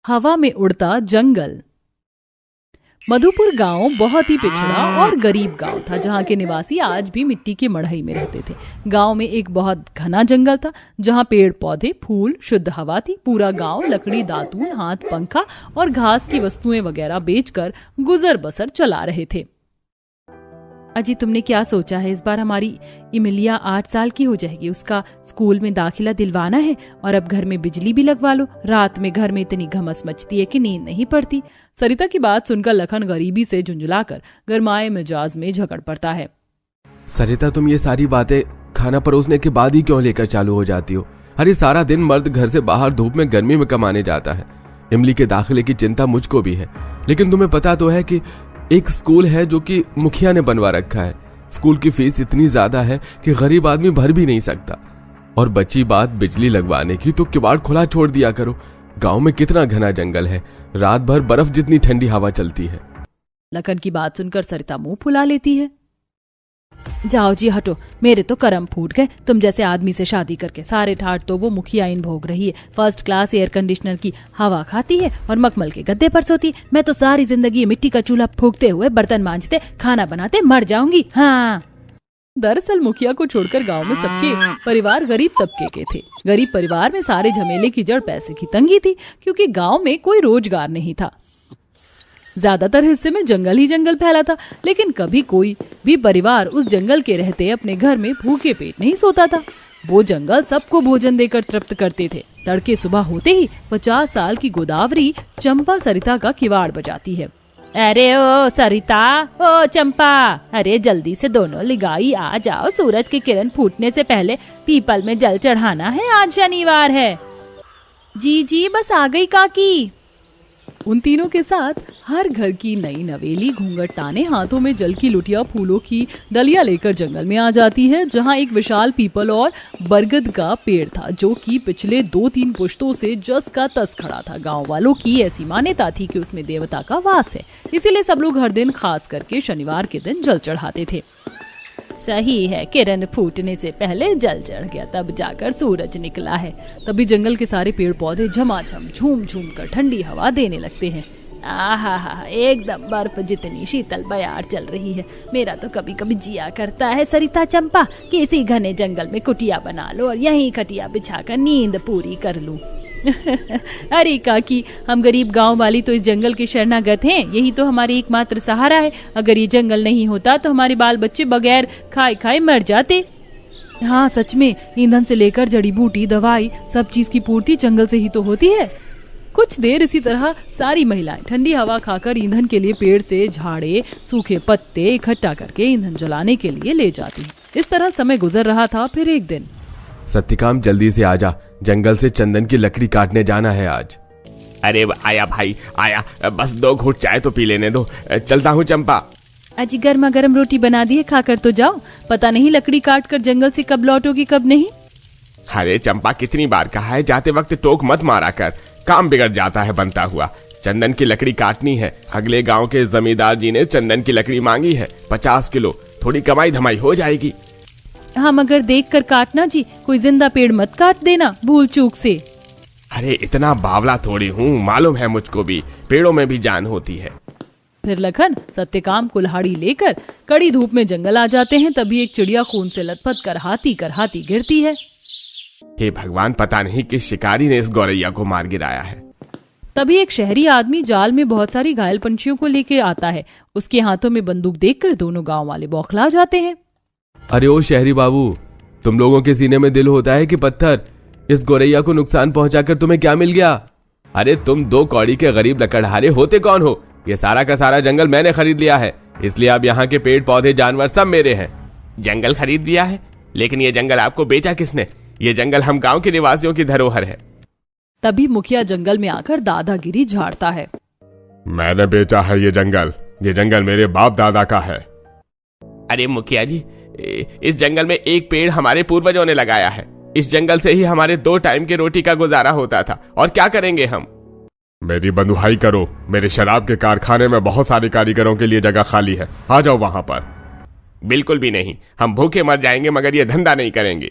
हवा में उड़ता जंगल। मधुपुर गांव बहुत ही पिछड़ा और गरीब गांव था, जहां के निवासी आज भी मिट्टी की मढ़ई में रहते थे। गांव में एक बहुत घना जंगल था, जहां पेड़ पौधे, फूल, शुद्ध हवा थी। पूरा गांव लकड़ी, दातून, हाथ पंखा और घास की वस्तुएं वगैरह बेचकर गुजर बसर चला रहे थे। अजी, तुमने क्या सोचा है? इस बार हमारी इमिलिया 8 साल की हो जाएगी। उसका स्कूल में दाखिला दिलवाना है और अब घर में बिजली भी लगवा लो। रात में घर में इतनी घमस मचती है कि नींद नहीं पड़ती। सरिता की बात सुनकर लखन गरीबी से झुंझलाकर गरमाए मिजाज में झगड़ पड़ता है। सरिता, तुम ये सारी बातें खाना परोसने के बाद ही क्यों लेकर चालू हो जाती हो? अरे सारा दिन मर्द घर से बाहर धूप में गर्मी में कमाने जाता है। इमली के दाखिले की चिंता मुझको भी है, लेकिन तुम्हें पता तो है कि एक स्कूल है जो कि मुखिया ने बनवा रखा है। स्कूल की फीस इतनी ज्यादा है कि गरीब आदमी भर भी नहीं सकता। और बची बात बिजली लगवाने की, तो किवाड़ खुला छोड़ दिया करो। गांव में कितना घना जंगल है, रात भर बर्फ जितनी ठंडी हवा चलती है। लखन की बात सुनकर सरिता मुंह फुला लेती है। जाओ जी, हटो, मेरे तो करम फूट गए। तुम जैसे आदमी से शादी करके सारे ठाट तो वो मुखिया इन भोग रही है। फर्स्ट क्लास एयर कंडीशनर की हवा खाती है और मखमल के गद्दे पर सोती। मैं तो सारी जिंदगी मिट्टी का चूल्हा फूकते हुए, बर्तन मांजते, खाना बनाते मर जाऊंगी। हाँ। दरअसल मुखिया को छोड़कर गांव में सबके परिवार गरीब तबके के थे। गरीब परिवार में सारे झमेले की जड़ पैसे की तंगी थी, क्योंकि गाँव में कोई रोजगार नहीं था। ज्यादातर हिस्से में जंगल ही जंगल फैला था, लेकिन कभी कोई भी परिवार उस जंगल के रहते अपने घर में भूखे पेट नहीं सोता था। वो जंगल सबको भोजन देकर तृप्त करते थे। तड़के सुबह होते ही 50 साल की गोदावरी चंपा सरिता का किवाड़ बजाती है। अरे ओ सरिता, ओ चंपा, अरे जल्दी से दोनों लिगाई आ जाओ। सूरज की किरण फूटने से पहले पीपल में जल चढ़ाना है, आज शनिवार है। जी जी, बस आ गई काकी। उन तीनों के साथ हर घर की नई नवेली घूंघट ताने हाथों में जल की लुटिया फूलों की डलिया लेकर जंगल में आ जाती है, जहां एक विशाल पीपल और बरगद का पेड़ था, जो कि पिछले 2-3 पुश्तों से जस का तस खड़ा था। गांव वालों की ऐसी मान्यता थी कि उसमें देवता का वास है, इसीलिए सब लोग हर दिन, खास करके शनिवार के दिन, जल चढ़ाते थे। सही है, किरण फूटने से पहले जल चढ़ गया, तब जाकर सूरज निकला है। तभी जंगल के सारे पेड़ पौधे झमाझम झूम झूम कर ठंडी हवा देने लगते हैं। आहा, एकदम बर्फ जितनी शीतल बयार चल रही है। मेरा तो कभी कभी जिया करता है सरिता चंपा कि इसी घने जंगल में कुटिया बना लो और यहीं खटिया बिछाकर नींद पूरी कर लूं। अरे काकी, हम गरीब गांव वाली तो इस जंगल के शरणागत हैं। यही तो हमारी एकमात्र सहारा है। अगर ये जंगल नहीं होता तो हमारे बाल बच्चे बगैर खाए खाए मर जाते। हाँ, सच में, ईंधन से लेकर जड़ी बूटी, दवाई, सब चीज की पूर्ति जंगल से ही तो होती है। कुछ देर इसी तरह सारी महिलाएं ठंडी हवा खाकर ईंधन के लिए पेड़ से झाड़े, सूखे पत्ते इकट्ठा करके ईंधन जलाने के लिए ले जाती। इस तरह समय गुजर रहा था। फिर एक दिन, सत्यकाम, जल्दी से आजा, जंगल से चंदन की लकड़ी काटने जाना है आज। अरे आया भाई आया, बस 2 घूंट चाय तो पी लेने दो। चलता हूँ चंपा। अजी, गर्मा गर्म रोटी बना दी है, खाकर तो जाओ। पता नहीं लकड़ी काट कर जंगल से कब लौटोगी कब नहीं। अरे चंपा, कितनी बार कहा है, जाते वक्त टोक मत मारा कर, काम बिगड़ जाता है बनता हुआ। चंदन की लकड़ी काटनी है। अगले गांव के जमींदार जी ने चंदन की लकड़ी मांगी है, 50 किलो। थोड़ी कमाई धमाई हो जाएगी। हाँ, मगर देख कर काटना जी, कोई जिंदा पेड़ मत काट देना भूल चूक से। अरे इतना बावला थोड़ी हूँ, मालूम है मुझको भी, पेड़ों में भी जान होती है। फिर लखन, सत्यकाम कुल्हाड़ी लेकर कड़ी धूप में जंगल आ जाते हैं। तभी एक चिड़िया खून से लथपथ करहाती गिरती है। हे भगवान, पता नहीं किस शिकारी ने इस गौरैया को मार गिराया है। तभी एक शहरी आदमी जाल में बहुत सारी घायल पंछियों को लेके आता है। उसके हाथों में बंदूक देखकर दोनों गांव वाले बौखला जाते हैं। अरे ओ शहरी बाबू, तुम लोगों के सीने में दिल होता है कि पत्थर? इस गौरैया को नुकसान पहुंचाकर तुम्हें क्या मिल गया? अरे तुम 2 कौड़ी के गरीब लकड़हारे होते कौन हो? ये सारा का सारा जंगल मैंने खरीद लिया है, इसलिए अब यहाँ के पेड़ पौधे जानवर सब मेरे हैं। जंगल खरीद लिया है? लेकिन ये जंगल आपको बेचा किसने? ये जंगल हम गांव के निवासियों की धरोहर है। तभी मुखिया जंगल में आकर दादागिरी झाड़ता है। मैंने बेचा है ये जंगल मेरे बाप दादा का है। अरे मुखिया जी, इस जंगल में एक पेड़ हमारे पूर्वजों ने लगाया है। इस जंगल से ही हमारे 2 टाइम की रोटी का गुजारा होता था, और क्या करेंगे हम? मेरी बंधुआई करो, मेरे शराब के कारखाने में बहुत सारे कारीगरों के लिए जगह खाली है, आ जाओ वहां पर। बिल्कुल भी नहीं, हम भूखे मर जाएंगे मगर ये धंधा नहीं करेंगे।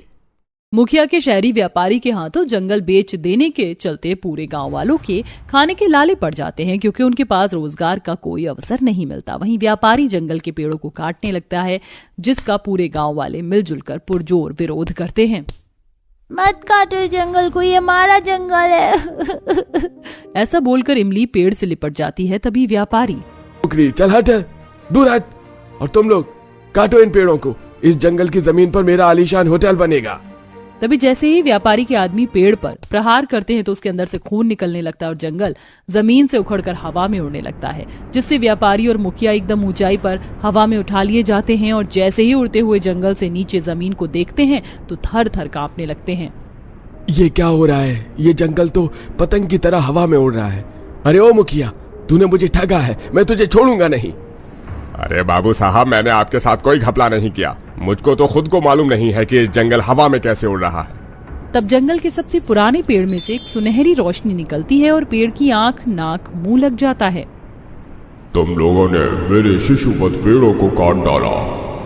मुखिया के शहरी व्यापारी के हाथों जंगल बेच देने के चलते पूरे गांव वालों के खाने के लाले पड़ जाते हैं, क्योंकि उनके पास रोजगार का कोई अवसर नहीं मिलता। वहीं व्यापारी जंगल के पेड़ों को काटने लगता है, जिसका पूरे गांव वाले मिलजुल कर पुरजोर विरोध करते हैं। मत काटो जंगल को, ये हमारा जंगल है। ऐसा बोलकर इमली पेड़ से लिपट जाती है। तभी व्यापारी, चल हट, दूर हट, और तुम लोग काटो इन पेड़ों को, इस जंगल की जमीन पर मेरा आलीशान होटल बनेगा। तभी जैसे ही व्यापारी के आदमी पेड़ पर प्रहार करते हैं तो उसके अंदर से खून निकलने लगता है और जंगल जमीन से उखड़कर हवा में उड़ने लगता है, जिससे व्यापारी और मुखिया एकदम ऊंचाई पर हवा में उठा लिए जाते हैं और जैसे ही उड़ते हुए जंगल से नीचे जमीन को देखते हैं तो थर थर कांपने लगते हैं। ये क्या हो रहा है? ये जंगल तो पतंग की तरह हवा में उड़ रहा है। अरे ओ मुखिया, तूने मुझे ठगा है, मैं तुझे छोड़ूंगा नहीं। अरे बाबू साहब, मैंने आपके साथ कोई घपला नहीं किया। मुझको तो खुद को मालूम नहीं है कि इस जंगल हवा में कैसे उड़ रहा है। तब जंगल के सबसे पुराने पेड़ में से एक सुनहरी रोशनी निकलती है और पेड़ की आंख, नाक, मुंह लग जाता है। तुम लोगों ने मेरे शिशुवत पेड़ों को काट डाला,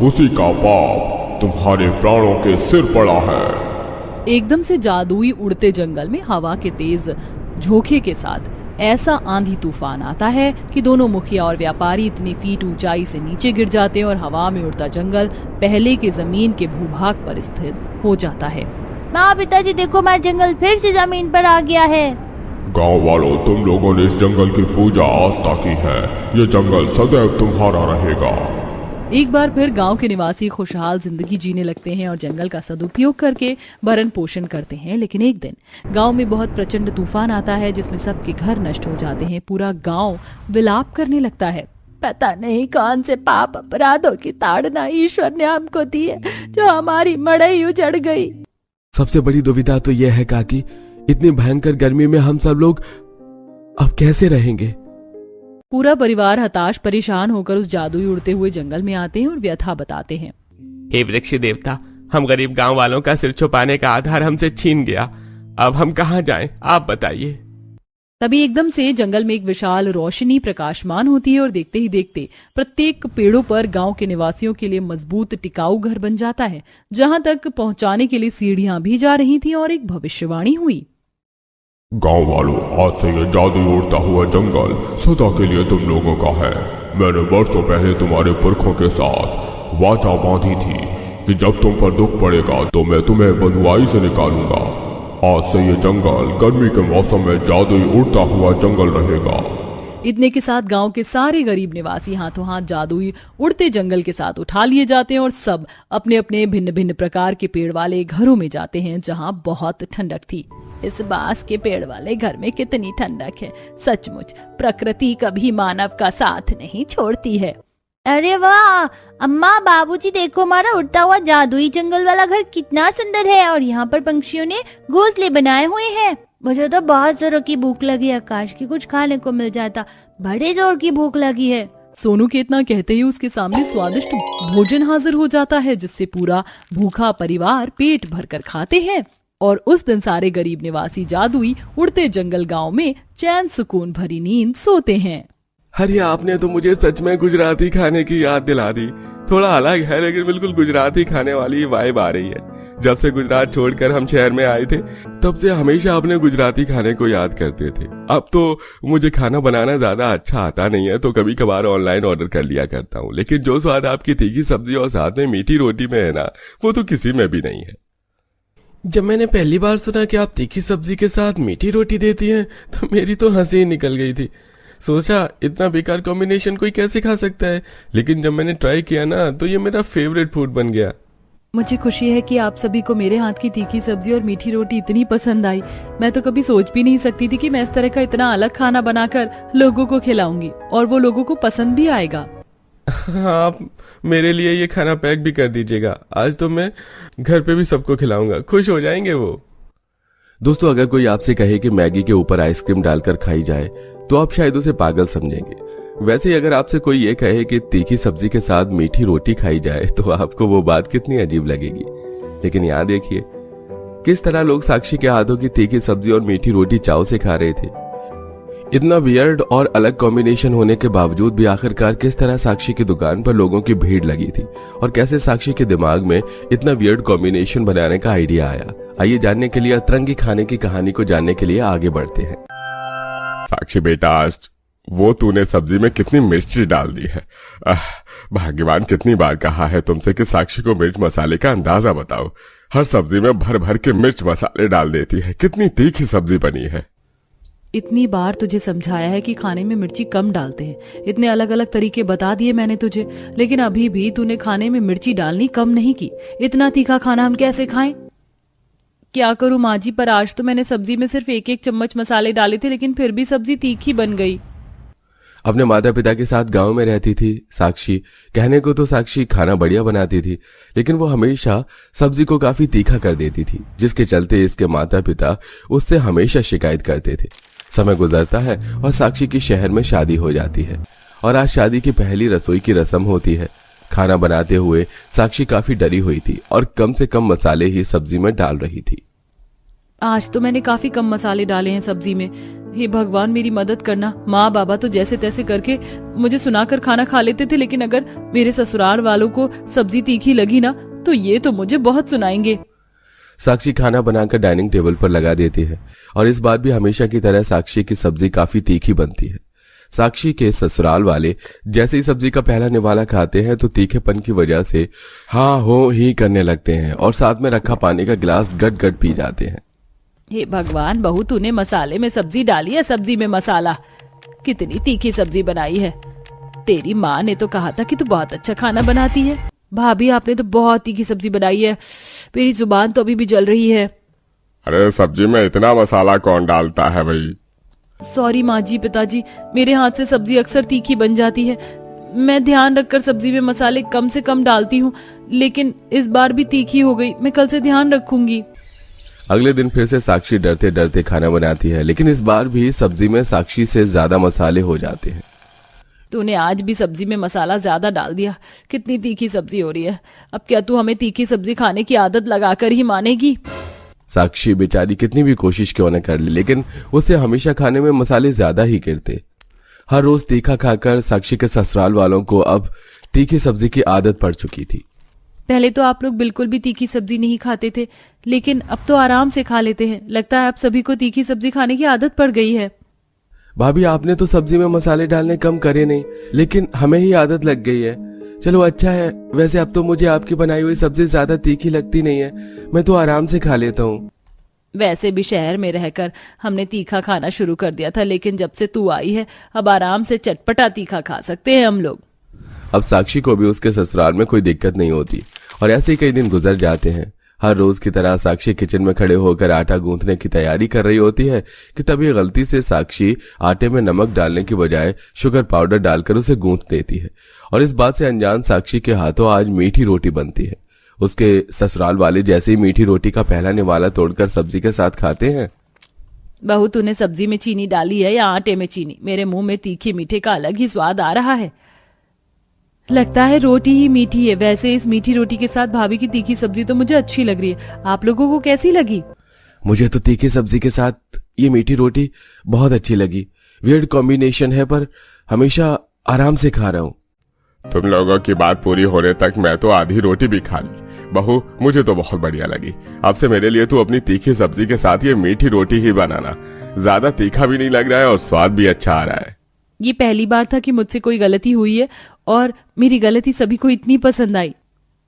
उसी का पाप तुम्हारे प्राणों के सिर पड़ा है। एकदम से जादुई उड़ते जंगल में हवा के तेज झोंके के साथ ऐसा आंधी तूफान आता है कि दोनों मुखिया और व्यापारी इतनी फीट ऊंचाई से नीचे गिर जाते हैं और हवा में उड़ता जंगल पहले के जमीन के भूभाग पर स्थित हो जाता है। माँ, पिताजी देखो, हमारा जंगल फिर से जमीन पर आ गया है। गांव वालों, तुम लोगों ने इस जंगल की पूजा आस्था की है, ये जंगल सदैव तुम्हारा रहेगा। एक बार फिर गांव के निवासी खुशहाल जिंदगी जीने लगते हैं और जंगल का सदुपयोग करके भरण पोषण करते हैं। लेकिन एक दिन गांव में बहुत प्रचंड तूफान आता है, जिसमें सबके घर नष्ट हो जाते हैं। पूरा गांव विलाप करने लगता है। पता नहीं कौन से पाप अपराधों की ताड़ना ईश्वर ने हमको दी है, जो हमारी मड़ई उजड़ गई। सबसे बड़ी दुविधा तो यह है काकी, इतनी भयंकर गर्मी में हम सब लोग अब कैसे रहेंगे? पूरा परिवार हताश परेशान होकर उस जादुई उड़ते हुए जंगल में आते हैं और व्यथा बताते हैं। हे वृक्ष देवता, हम गरीब गांव वालों का सिर छुपाने का आधार हमसे छीन गया। अब हम कहाँ जाएं? आप बताइए। तभी एकदम से जंगल में एक विशाल रोशनी प्रकाशमान होती है और देखते ही देखते प्रत्येक पेड़ों पर गांव के निवासियों के लिए मजबूत टिकाऊ घर बन जाता है, जहां तक पहुंचाने के लिए सीढ़ियां भी जा रही थी। और एक भविष्यवाणी हुई। गांव वालों, आज से ये जादू उड़ता हुआ जंगल सदा के लिए तुम लोगों का है। मैंने वर्षों पहले तुम्हारे पुरखों के साथ वाचा बांधी थी कि जब तुम पर दुख पड़ेगा तो मैं तुम्हें बंधुआई से निकालूंगा। आज से ये जंगल गर्मी के मौसम में जादुई उड़ता हुआ जंगल रहेगा। इतने के साथ गांव के सारे गरीब निवासी हाथों हाथ जादुई उड़ते जंगल के साथ उठा लिए जाते हैं और सब अपने अपने भिन्न भिन्न प्रकार के पेड़ वाले घरों में जाते हैं, जहां बहुत ठंडक थी। इस बांस के पेड़ वाले घर में कितनी ठंडक है। सचमुच प्रकृति कभी मानव का साथ नहीं छोड़ती है। अरे वाह अम्मा, बाबूजी देखो, हमारा उड़ता हुआ जादुई जंगल वाला घर कितना सुंदर है और यहाँ पर पंछियों ने घोंसले बनाए हुए हैं। मुझे तो बहुत जोरों की भूख लगी है, काश कि कुछ खाने को मिल जाता। बड़े जोर की भूख लगी है। सोनू के इतना कहते ही उसके सामने स्वादिष्ट भोजन हाजिर हो जाता है, जिससे पूरा भूखा परिवार पेट भरकर खाते हैं। और उस दिन सारे गरीब निवासी जादुई उड़ते जंगल गांव में चैन सुकून भरी नींद सोते हैं। अरे आपने तो मुझे सच में गुजराती खाने की याद दिला दी। थोड़ा अलग है लेकिन बिल्कुल गुजराती खाने वाली वाइब आ रही है। जब से गुजरात छोड़कर हम शहर में आए थे तब से हमेशा अपने गुजराती खाने को याद करते थे। अब तो मुझे खाना बनाना ज्यादा अच्छा आता नहीं है, तो कभी कभार ऑनलाइन ऑर्डर कर लिया करता हूँ। लेकिन जो स्वाद आपकी तीखी सब्जी और साथ में मीठी रोटी में है ना, वो तो किसी में भी नहीं है। जब मैंने पहली बार सुना कि आप तीखी सब्जी के साथ मीठी रोटी देती हैं तो मेरी तो हंसी निकल गई थी। सोचा इतना बेकार कॉम्बिनेशन कोई कैसे खा सकता है, लेकिन जब मैंने ट्राई किया ना तो ये मेरा फेवरेट फूड बन गया। मुझे खुशी है कि आप सभी को मेरे हाथ की तीखी सब्जी और मीठी रोटी इतनी पसंद आई। मैं तो कभी सोच भी नहीं सकती थी कि मैं इस तरह का इतना अलग खाना बनाकर लोगों को खिलाऊंगी और वो लोगों को पसंद भी आएगा। आप मेरे लिए ये खाना पैक भी कर दीजिएगा, आज तो मैं घर पे भी सबको खिलाऊंगा, खुश हो जाएंगे वो। दोस्तों, अगर कोई आपसे कहे कि मैगी के ऊपर आइसक्रीम डालकर खाई जाए तो आप शायद उसे पागल समझेंगे। वैसे ही अगर आपसे कोई ये कहे कि तीखी सब्जी के साथ मीठी रोटी खाई जाए तो आपको वो बात कितनी अजीब लगेगी। लेकिन यहाँ देखिए किस तरह लोग साक्षी के हाथों की तीखी सब्जी और मीठी रोटी चाव से खा रहे थे। इतना वियर्ड और अलग कॉम्बिनेशन होने के बावजूद भी आखिरकार किस तरह साक्षी की दुकान पर लोगों की भीड़ लगी थी और कैसे साक्षी के दिमाग में इतना वियर्ड कॉम्बिनेशन बनाने का आइडिया आया। आइए जानने के लिए अतरंगी खाने की कहानी को जानने के लिए आगे बढ़ते हैं। साक्षी बेटा, आज वो तूने सब्जी में कितनी मिर्ची डाल दी है। भाग्यवान, कितनी बार कहा है तुमसे कि साक्षी को मिर्च मसाले का अंदाजा बताओ। हर सब्जी में भर भर के मिर्च मसाले डाल देती है। कितनी तीखी सब्जी बनी है। इतनी बार तुझे समझाया है कि खाने में मिर्ची कम डालते हैं, इतने अलग अलग तरीके बता दिए मैंने तुझे, लेकिन अभी भी तूने खाने में मिर्ची डालनी कम नहीं की। इतना तीखा खाना हम कैसे खाएं? क्या करूं माँ जी, पर आज तो मैंने सब्जी में सिर्फ 1-1 चम्मच मसाले डाले थे, लेकिन फिर भी सब्जी तीखी बन गई। अपने माता पिता के साथ गांव में रहती थी साक्षी। कहने को तो साक्षी खाना बढ़िया बनाती थी, लेकिन वो हमेशा सब्जी को काफी तीखा कर देती थी, जिसके चलते इसके माता पिता उससे हमेशा शिकायत करते थे। समय गुजरता है और साक्षी की शहर में शादी हो जाती है और आज शादी की पहली रसोई की रस्म होती है। खाना बनाते हुए साक्षी काफी डरी हुई थी और कम से कम मसाले ही सब्जी में डाल रही थी। आज तो मैंने काफी कम मसाले डाले हैं सब्जी में। हे भगवान, मेरी मदद करना। माँ बाबा तो जैसे तैसे करके मुझे सुनाकर खाना खा लेते थे, लेकिन अगर मेरे ससुराल वालों को सब्जी तीखी लगी ना, तो ये तो मुझे बहुत सुनाएंगे। साक्षी खाना बनाकर डाइनिंग टेबल पर लगा देती है और इस बार भी हमेशा की तरह साक्षी की सब्जी काफी तीखी बनती है। साक्षी के ससुराल वाले जैसे ही सब्जी का पहला निवाला खाते हैं तो तीखेपन की वजह से हाँ हो ही करने लगते हैं और साथ में रखा पानी का गिलास गट गट पी जाते हैं। हे भगवान, बहू तूने मसाले में सब्जी डाली है, सब्जी में मसाला। कितनी तीखी सब्जी बनाई है। तेरी माँ ने तो कहा था कि तू बहुत अच्छा खाना बनाती है। भाभी, आपने तो बहुत तीखी सब्जी बनाई है, मेरी जुबान तो अभी भी जल रही है। अरे सब्जी में इतना मसाला कौन डालता है भाई? सॉरी माँ जी, पिताजी, मेरे हाथ से सब्जी अक्सर तीखी बन जाती है। मैं ध्यान रखकर सब्जी में मसाले कम से कम डालती हूँ, लेकिन इस बार भी तीखी हो गई। मैं कल से ध्यान रखूंगी। अगले दिन फिर से साक्षी डरते डरते खाना बनाती है, लेकिन इस बार भी सब्जी में साक्षी से ज्यादा मसाले हो जाते हैं। तूने आज भी सब्जी में मसाला ज्यादा डाल दिया। कितनी तीखी सब्जी हो रही है। अब क्या तू हमें तीखी सब्जी खाने की आदत लगाकर ही मानेगी? साक्षी बेचारी कितनी भी कोशिश क्यों न कर ले, लेकिन उससे हमेशा खाने में मसाले ज्यादा ही गिरते। हर रोज तीखा खाकर साक्षी के ससुराल वालों को अब तीखी सब्जी की आदत पड़ चुकी थी। पहले तो आप लोग बिल्कुल भी तीखी सब्जी नहीं खाते थे, लेकिन अब तो आराम से खा लेते हैं। लगता है आप सभी को तीखी सब्जी खाने की आदत पड़ गई है। भाभी, आपने तो सब्जी में मसाले डालने कम करे नहीं, लेकिन हमें ही आदत लग गई है। चलो अच्छा है, वैसे अब तो मुझे आपकी बनाई हुई सब्जी ज्यादा तीखी लगती नहीं है। मैं तो आराम से खा लेता हूँ। वैसे भी शहर में रहकर हमने तीखा खाना शुरू कर दिया था, लेकिन जब से तू आई है अब आराम से चटपटा तीखा खा सकते हैं हम लोग। अब साक्षी को भी उसके ससुराल में कोई दिक्कत नहीं होती और ऐसे ही कई दिन गुजर जाते हैं। हर रोज की तरह साक्षी किचन में खड़े होकर आटा गूंथने की तैयारी कर रही होती है कि तभी गलती से साक्षी आटे में नमक डालने की बजाय शुगर पाउडर डालकर उसे गूंथ देती है और इस बात से अनजान साक्षी के हाथों आज मीठी रोटी बनती है। उसके ससुराल वाले जैसे ही मीठी रोटी का पहला निवाला तोड़कर सब्जी के साथ खाते हैं। बहू, तूने सब्जी में चीनी डाली है या आटे में चीनी? मेरे मुंह में तीखे मीठे का अलग ही स्वाद आ रहा है। लगता है रोटी ही मीठी है। वैसे इस मीठी रोटी के साथ भाभी की तीखी सब्जी तो मुझे अच्छी लग रही है। आप लोगों को कैसी लगी? मुझे तो तीखी सब्जी के साथ ये मीठी रोटी बहुत अच्छी लगी। वियर्ड कॉम्बिनेशन है, पर हमेशा आराम से खा रहा हूँ। तुम लोगों की बात पूरी होने तक मैं तो आधी रोटी भी खा ली। बहू, मुझे तो बहुत बढ़िया लगी। अब से मेरे लिए तू अपनी तीखी सब्जी के साथ ये मीठी रोटी ही बनाना। ज्यादा तीखा भी नहीं लग रहा है और स्वाद भी अच्छा आ रहा है। ये पहली बार था कि मुझसे कोई गलती हुई है और मेरी गलती सभी को इतनी पसंद आई।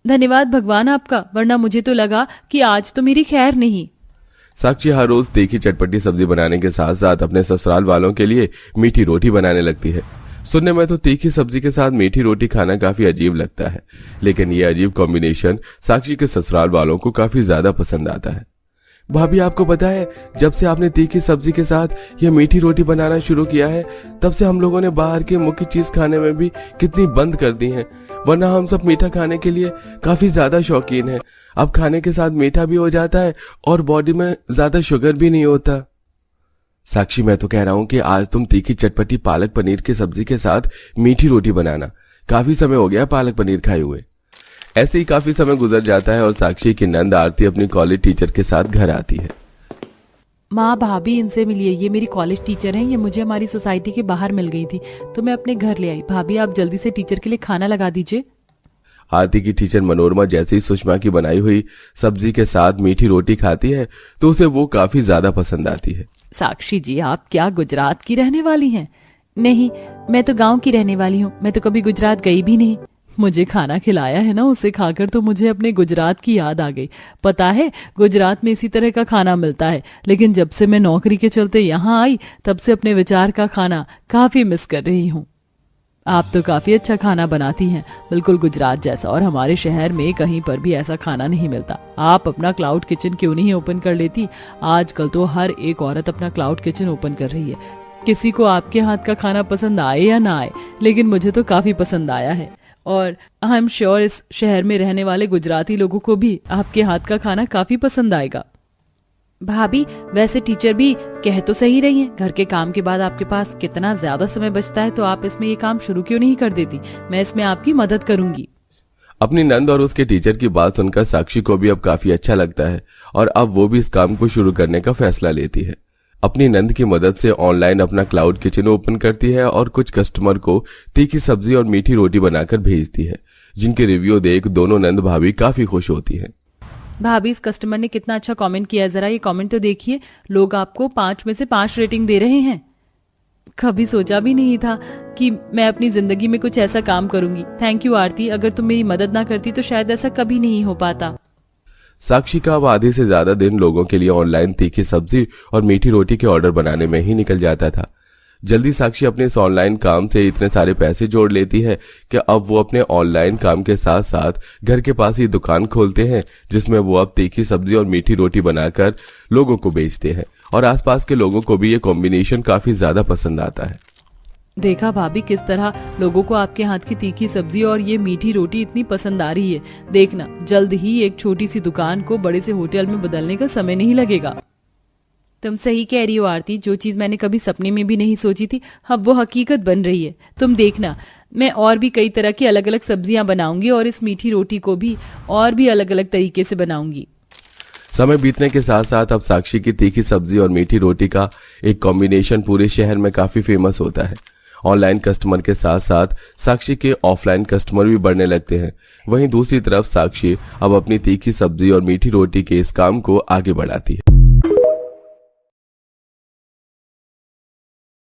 धन्यवाद भगवान आपका, वरना मुझे तो लगा कि आज तो मेरी खैर नहीं। साक्षी हर रोज तीखी चटपटी सब्जी बनाने के साथ साथ अपने ससुराल वालों के लिए मीठी रोटी बनाने लगती है। सुनने में तो तीखी सब्जी के साथ मीठी रोटी खाना काफी अजीब लगता है, लेकिन ये अजीब कॉम्बिनेशन साक्षी के ससुराल वालों को काफी ज्यादा पसंद आता है। भाभी, आपको पता है, जब से आपने तीखी सब्जी के साथ ये मीठी रोटी बनाना शुरू किया है, तब से हम लोगों ने बाहर की मुख्य चीज खाने में भी कितनी बंद कर दी है। वरना हम सब मीठा खाने के लिए काफी ज्यादा शौकीन हैं। अब खाने के साथ मीठा भी हो जाता है और बॉडी में ज्यादा शुगर भी नहीं होता। साक्षी, मैं तो कह रहा हूँ कि आज तुम तीखी चटपटी पालक पनीर की सब्जी के साथ मीठी रोटी बनाना। काफी समय हो गया पालक पनीर खाए हुए। ऐसे ही काफी समय गुजर जाता है और साक्षी की नंद आरती अपनी कॉलेज टीचर के साथ घर आती है। माँ भाभी इनसे मिलिए, ये मेरी कॉलेज टीचर हैं, ये मुझे हमारी सोसाइटी के बाहर मिल गई थी तो मैं अपने घर ले आई। भाभी आप जल्दी से टीचर के लिए खाना लगा दीजिए। आरती की टीचर मनोरमा जैसे ही सुषमा की बनाई हुई सब्जी के साथ मीठी रोटी खाती है तो उसे वो काफी ज्यादा पसंद आती है। साक्षी जी आप क्या गुजरात की रहने वाली हैं? नहीं, मैं तो गांव की रहने वाली हूँ, मैं तो कभी गुजरात गई भी नहीं। मुझे खाना खिलाया है ना, उसे खाकर तो मुझे अपने गुजरात की याद आ गई। पता है गुजरात में इसी तरह का खाना मिलता है, लेकिन जब से मैं नौकरी के चलते यहाँ आई तब से अपने विचार का खाना काफी मिस कर रही हूँ। आप तो काफी अच्छा खाना बनाती हैं, बिल्कुल गुजरात जैसा, और हमारे शहर में कहीं पर भी ऐसा खाना नहीं मिलता। आप अपना क्लाउड किचन क्यों नहीं ओपन कर लेती? आजकल तो हर एक औरत अपना क्लाउड किचन ओपन कर रही है। किसी को आपके हाथ का खाना पसंद आए या ना आए, लेकिन मुझे तो काफी पसंद आया है, और आई एम श्योर इस शहर में रहने वाले गुजराती लोगों को भी आपके हाथ का खाना काफी पसंद आएगा। भाभी वैसे टीचर भी कह तो सही रही हैं, घर के काम के बाद आपके पास कितना ज्यादा समय बचता है, तो आप इसमें ये काम शुरू क्यों नहीं कर देती? मैं इसमें आपकी मदद करूंगी। अपनी नंद और उसके टीचर की बात सुनकर साक्षी को भी अब काफी अच्छा लगता है और अब वो भी इस काम को शुरू करने का फैसला लेती है। अपनी नंद की मदद से ऑनलाइन अपना क्लाउड किचन ओपन करती है और कुछ कस्टमर को तीखी सब्जी और मीठी रोटी बनाकर भेजती है, जिनके रिव्यू देख दोनों नंद भाभी काफी खुश होती हैं। भाभी इस कस्टमर ने कितना अच्छा कमेंट किया, जरा ये कमेंट तो देखिए, लोग आपको 5 में से 5 रेटिंग दे रहे हैं। कभी सोचा भी नहीं था कि मैं अपनी जिंदगी में कुछ ऐसा काम करूंगी। थैंक यू आरती, अगर तुम मेरी मदद ना करती तो शायद ऐसा कभी नहीं हो पाता। साक्षी का अब आधे से ज्यादा दिन लोगों के लिए ऑनलाइन तीखी सब्जी और मीठी रोटी के ऑर्डर बनाने में ही निकल जाता था। जल्दी साक्षी अपने इस ऑनलाइन काम से इतने सारे पैसे जोड़ लेती है कि अब वो अपने ऑनलाइन काम के साथ साथ घर के पास ही दुकान खोलते हैं, जिसमें वो अब तीखी सब्जी और मीठी रोटी बनाकर लोगों को बेचते हैं और आसपास के लोगों को भी ये कॉम्बिनेशन काफी ज्यादा पसंद आता है। देखा भाभी किस तरह लोगों को आपके हाथ की तीखी सब्जी और ये मीठी रोटी इतनी पसंद आ रही है। देखना जल्द ही एक छोटी सी दुकान को बड़े से होटल में बदलने का समय नहीं लगेगा। तुम सही कह रही हो आरती, जो चीज मैंने कभी सपने में भी नहीं सोची थी अब वो हकीकत बन रही है। तुम देखना मैं और भी कई तरह की अलग अलग सब्जियां बनाऊंगी और इस मीठी रोटी को भी और भी अलग अलग तरीके से बनाऊंगी। समय बीतने के साथ साथ अब साक्षी की तीखी सब्जी और मीठी रोटी का एक कॉम्बिनेशन पूरे शहर में काफी फेमस होता है। ऑनलाइन कस्टमर के साथ साथ साक्षी के ऑफलाइन कस्टमर भी बढ़ने लगते हैं। वहीं दूसरी तरफ साक्षी अब अपनी तीखी सब्जी और मीठी रोटी के इस काम को आगे बढ़ाती है।